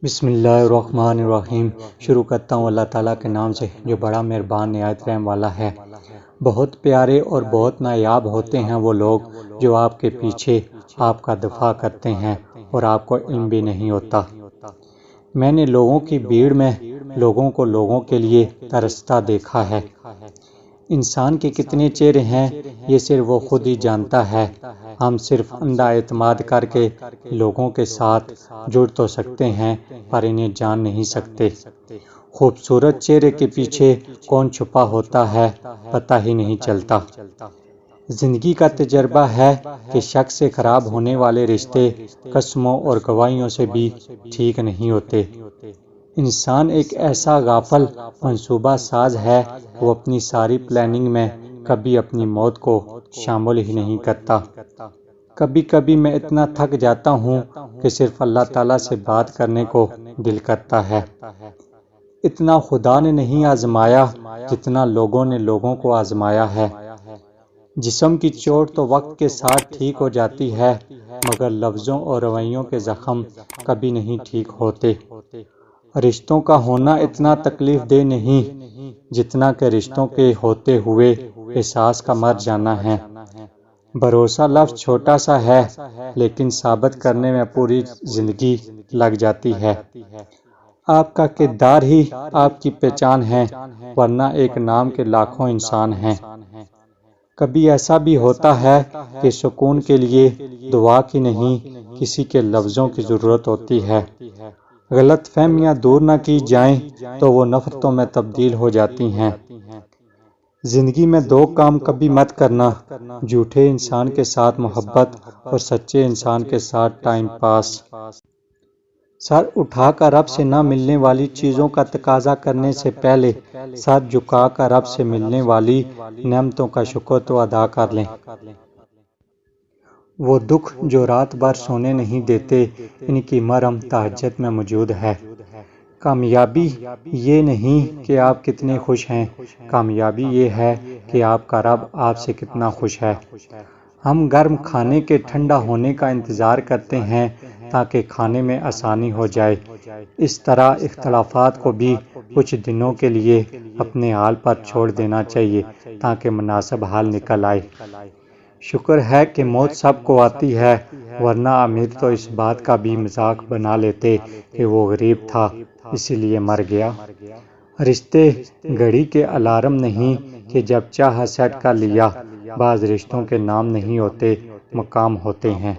بسم اللہ الرحمن الرحیم۔ شروع کرتا ہوں اللہ تعالیٰ کے نام سے جو بڑا مہربان نہایت رحم والا ہے۔ بہت پیارے اور بہت نایاب ہوتے ہیں وہ لوگ جو آپ کے پیچھے آپ کا دفاع کرتے ہیں اور آپ کو علم بھی نہیں ہوتا۔ میں نے لوگوں کی بھیڑ میں لوگوں کو لوگوں کے لیے ترستا دیکھا ہے۔ انسان کے کتنے چہرے ہیں یہ صرف وہ خود ہی جانتا ہے۔ ہم صرف اندھا اعتماد کر کے لوگوں کے ساتھ جڑ تو سکتے ہیں پر انہیں جان نہیں سکتے۔ خوبصورت چہرے کے پیچھے کون چھپا ہوتا ہے پتہ ہی نہیں چلتا۔ زندگی کا تجربہ ہے کہ شک سے خراب ہونے والے رشتے قسموں اور گواہیوں سے بھی ٹھیک نہیں ہوتے۔ انسان ایک ایسا غافل منصوبہ ساز ہے، وہ اپنی ساری پلاننگ میں کبھی اپنی موت کو شامل ہی نہیں کرتا۔ کبھی کبھی میں اتنا تھک جاتا ہوں کہ صرف اللہ تعالیٰ سے بات کرنے کو دل کرتا ہے۔ اتنا خدا نے نہیں آزمایا جتنا لوگوں نے لوگوں کو آزمایا ہے۔ جسم کی چوٹ تو وقت کے ساتھ ٹھیک ہو جاتی ہے مگر لفظوں اور رویوں کے زخم کبھی نہیں ٹھیک ہوتے۔ رشتوں کا ہونا اتنا تکلیف دہ نہیں جتنا کہ رشتوں کے ہوتے ہوئے احساس کا مر جانا ہے۔ بھروسہ لفظ چھوٹا سا ہے لیکن ثابت کرنے میں پوری زندگی لگ جاتی ہے۔ آپ کا کردار ہی آپ کی پہچان ہے ورنہ ایک نام کے لاکھوں انسان ہیں۔ کبھی ایسا بھی ہوتا ہے کہ سکون کے لیے دعا کی نہیں کسی کے لفظوں کی ضرورت ہوتی ہے۔ غلط فہمیاں دور نہ کی جائیں تو وہ نفرتوں میں تبدیل ہو جاتی ہیں۔ زندگی میں دو کام کبھی مت کرنا، جھوٹے انسان کے ساتھ محبت اور سچے انسان کے ساتھ ٹائم پاس۔ سر اٹھا کر رب سے نہ ملنے والی چیزوں کا تقاضا کرنے سے پہلے سر جھکا کر رب سے ملنے والی نعمتوں کا شکر تو ادا کر لیں۔ وہ دکھ جو رات بھر سونے نہیں دیتے ان کی مرہم تہجد میں موجود ہے۔ کامیابی یہ نہیں کہ آپ کتنے خوش ہیں، کامیابی یہ ہے کہ آپ کا رب آپ سے کتنا خوش ہے۔ ہم گرم کھانے کے ٹھنڈا ہونے کا انتظار کرتے ہیں تاکہ کھانے میں آسانی ہو جائے۔ اس طرح اختلافات کو بھی کچھ دنوں کے لیے اپنے حال پر چھوڑ دینا چاہیے تاکہ مناسب حل نکل آئے۔ شکر ہے کہ موت سب کو آتی ہے ورنہ امیر تو اس بات کا بھی مذاق بنا لیتے کہ وہ غریب تھا اسی لیے مر گیا۔ رشتے گھڑی کے الارم نہیں کہ جب چاہا سیٹ کر لیا۔ بعض رشتوں کے نام نہیں ہوتے، مقام ہوتے ہیں۔